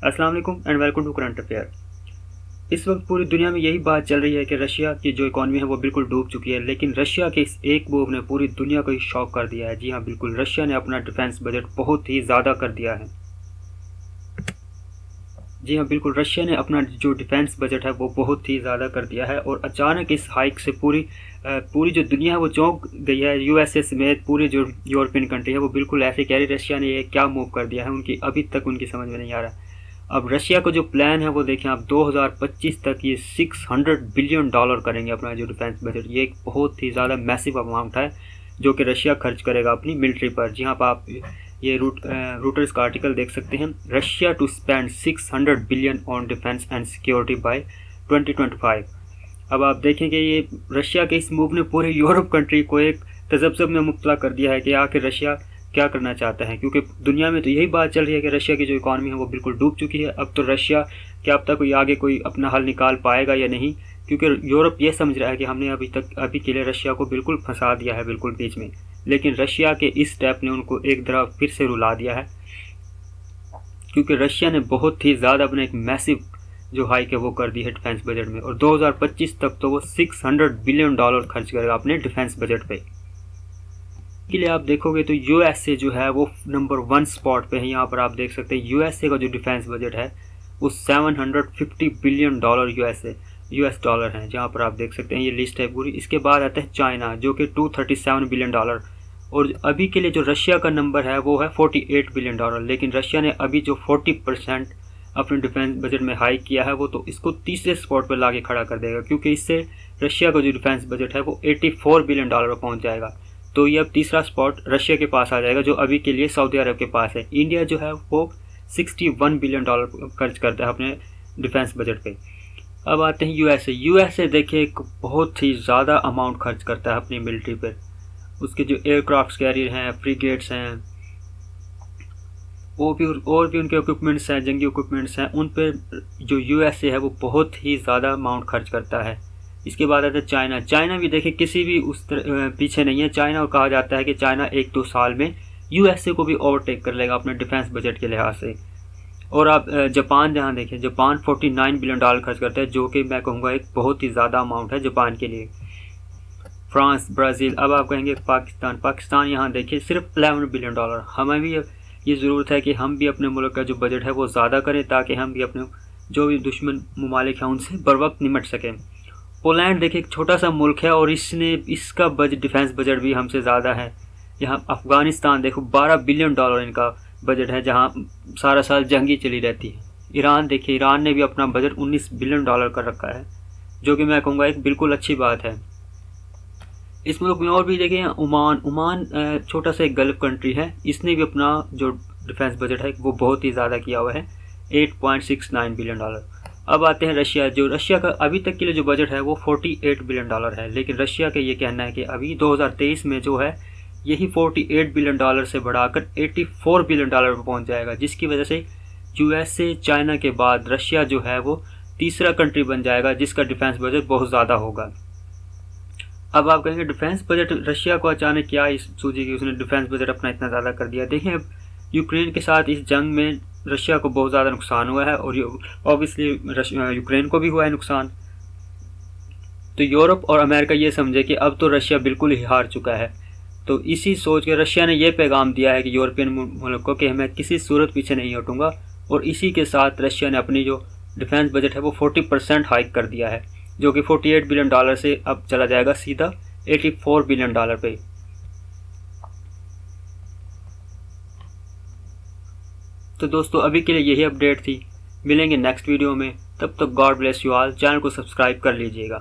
अस्सलाम वालेकुम and welcome to current affair. इस वक्त पूरी दुनिया में यही बात चल रही है कि रशिया की जो इकॉनमी है वो बिल्कुल डूब चुकी है, लेकिन रशिया के इस एक मूव ने पूरी दुनिया को ही शॉक कर दिया है। जी हाँ, बिल्कुल, रशिया ने अपना डिफेंस बजट बहुत ही ज़्यादा कर दिया है। जी हाँ, बिल्कुल, रशिया ने अपना जो डिफेंस बजट है वो बहुत ही ज़्यादा कर दिया है और अचानक इस हाइक से पूरी जो दुनिया है वो चौंक गई है। यूएसए समेत पूरी जो यूरोपियन कंट्री है वो बिल्कुल ऐसे कह रही रशिया ने ये क्या मूव कर दिया है, उनकी अभी तक उनकी समझ में नहीं आ रहा। अब रशिया का जो प्लान है वो देखें आप, 2025 तक ये $600 बिलियन करेंगे अपना जो डिफेंस बजट। ये एक बहुत ही ज़्यादा मैसिव अमाउंट है जो कि रशिया खर्च करेगा अपनी मिलिट्री पर। जी हाँ, आप ये रूटर्स का आर्टिकल देख सकते हैं, Russia to spend 600 billion on defence and security by 2025। अब आप देखें कि ये रशिया के इस मूव ने पूरे यूरोप कंट्री को एक तजब्जब में मुब्तला कर दिया है कि आखिर रशिया क्या करना चाहता है, क्योंकि दुनिया में तो यही बात चल रही है कि रशिया की जो इकॉनमी है वो बिल्कुल डूब चुकी है। अब तो रशिया क्या अब तक कोई अपना हल निकाल पाएगा या नहीं, क्योंकि यूरोप ये समझ रहा है कि हमने अभी के लिए रशिया को बिल्कुल फंसा दिया है बिल्कुल बीच में। लेकिन रशिया के इस स्टेप ने उनको एक तरफ फिर से रुला दिया है, क्योंकि रशिया ने बहुत ही ज़्यादा अपना एक मैसिव जो हाइक है वो कर दी है डिफेंस बजट में, और 2025 तक तो वो $600 बिलियन खर्च करेगा अपने डिफेंस बजट पे। के लिए आप देखोगे तो यूएसए जो है वो नंबर 1 स्पॉट पे है। यहाँ पर आप देख सकते हैं यूएसए का जो डिफेंस बजट है वो $750 बिलियन यूएस डॉलर है। जहाँ पर आप देख सकते हैं ये लिस्ट है पूरी। इसके बाद आता है चाइना जो कि $237 बिलियन, और अभी के लिए जो रशिया का नंबर है वो है $48 बिलियन। लेकिन रशिया ने अभी जो 40% अपने डिफेंस बजट में हाइक किया है वो तो इसको तीसरे स्पॉट पर लाके खड़ा कर देगा, क्योंकि इससे रशिया का जो डिफेंस बजट है वो $84 बिलियन पर पहुँच जाएगा। तो ये अब तीसरा स्पॉट रशिया के पास आ जाएगा, जो अभी के लिए सऊदी अरब के पास है। इंडिया जो है वो $61 बिलियन खर्च करता है अपने डिफेंस बजट पे। अब आते हैं यूएसए देखिए एक बहुत ही ज़्यादा अमाउंट खर्च करता है अपनी मिलिट्री पर। उसके जो एयरक्राफ्ट कैरियर हैं, फ्रिगेट्स हैं, और भी उनके इक्विपमेंट्स हैं, जंगी इक्विपमेंट्स हैं, उन पर जो यूएसए है वो बहुत ही ज़्यादा अमाउंट खर्च करता है। इसके बाद आता है चाइना भी देखिए किसी भी पीछे नहीं है। चाइना को कहा जाता है कि चाइना 1-2 साल में यूएसए को भी ओवरटेक कर लेगा अपने डिफेंस बजट के लिहाज से। और आप जापान जहाँ देखें, जापान $49 बिलियन खर्च करता है, जो कि मैं कहूँगा एक बहुत ही ज़्यादा अमाउंट है जापान के लिए। फ्रांस, ब्राज़ील, अब आप कहेंगे पाकिस्तान यहाँ देखिए सिर्फ $11 बिलियन। हमें भी ये ज़रूरत है कि हम भी अपने मुल्क का जो बजट है वो ज़्यादा करें, ताकि हम भी अपने जो भी दुश्मन ममालिक हैं उनसे बर वक्त निमट सकें। पोलैंड देखिए एक छोटा सा मुल्क है और इसका डिफेंस बजट भी हमसे ज़्यादा है। यहाँ अफ़गानिस्तान देखो $12 बिलियन इनका बजट है, जहाँ सारा साल जंगी चली रहती है। ईरान देखिए, ईरान ने भी अपना बजट $19 बिलियन कर रखा है, जो कि मैं कहूँगा एक बिल्कुल अच्छी बात है। इस मुल्क में और भी देखिए ओमान छोटा सा एक गल्फ कंट्री है, इसने भी अपना जो डिफेंस बजट है वो बहुत ही ज़्यादा किया हुआ है, $8.69 बिलियन। अब आते हैं रशिया का अभी तक के लिए जो बजट है वो $48 बिलियन है, लेकिन रशिया का ये कहना है कि अभी 2023 में जो है यही $48 बिलियन से बढ़ाकर $84 बिलियन पर पहुंच जाएगा, जिसकी वजह से यूएसए चाइना के बाद रशिया जो है वो तीसरा कंट्री बन जाएगा जिसका डिफेंस बजट बहुत ज़्यादा होगा। अब आप कहेंगे डिफेंस बजट रशिया को अचानक क्या सूझी कि उसने डिफेंस बजट अपना इतना ज़्यादा कर दिया। देखें, अब यूक्रेन के साथ इस जंग में रशिया को बहुत ज़्यादा नुकसान हुआ है, और ऑब्वियसली यूक्रेन को भी हुआ है नुकसान। तो यूरोप और अमेरिका ये समझे कि अब तो रशिया बिल्कुल ही हार चुका है। तो इसी सोच के रशिया ने यह पैगाम दिया है कि यूरोपियन मुल्क को कि मैं किसी सूरत पीछे नहीं हटूंगा, और इसी के साथ रशिया ने अपनी जो डिफेंस बजट है वो 40% हाइक कर दिया है, जो कि $48 बिलियन से अब चला जाएगा सीधा $84 बिलियन पे। तो दोस्तों अभी के लिए यही अपडेट थी, मिलेंगे नेक्स्ट वीडियो में। तब तक God bless you all, channel को सब्सक्राइब कर लीजिएगा।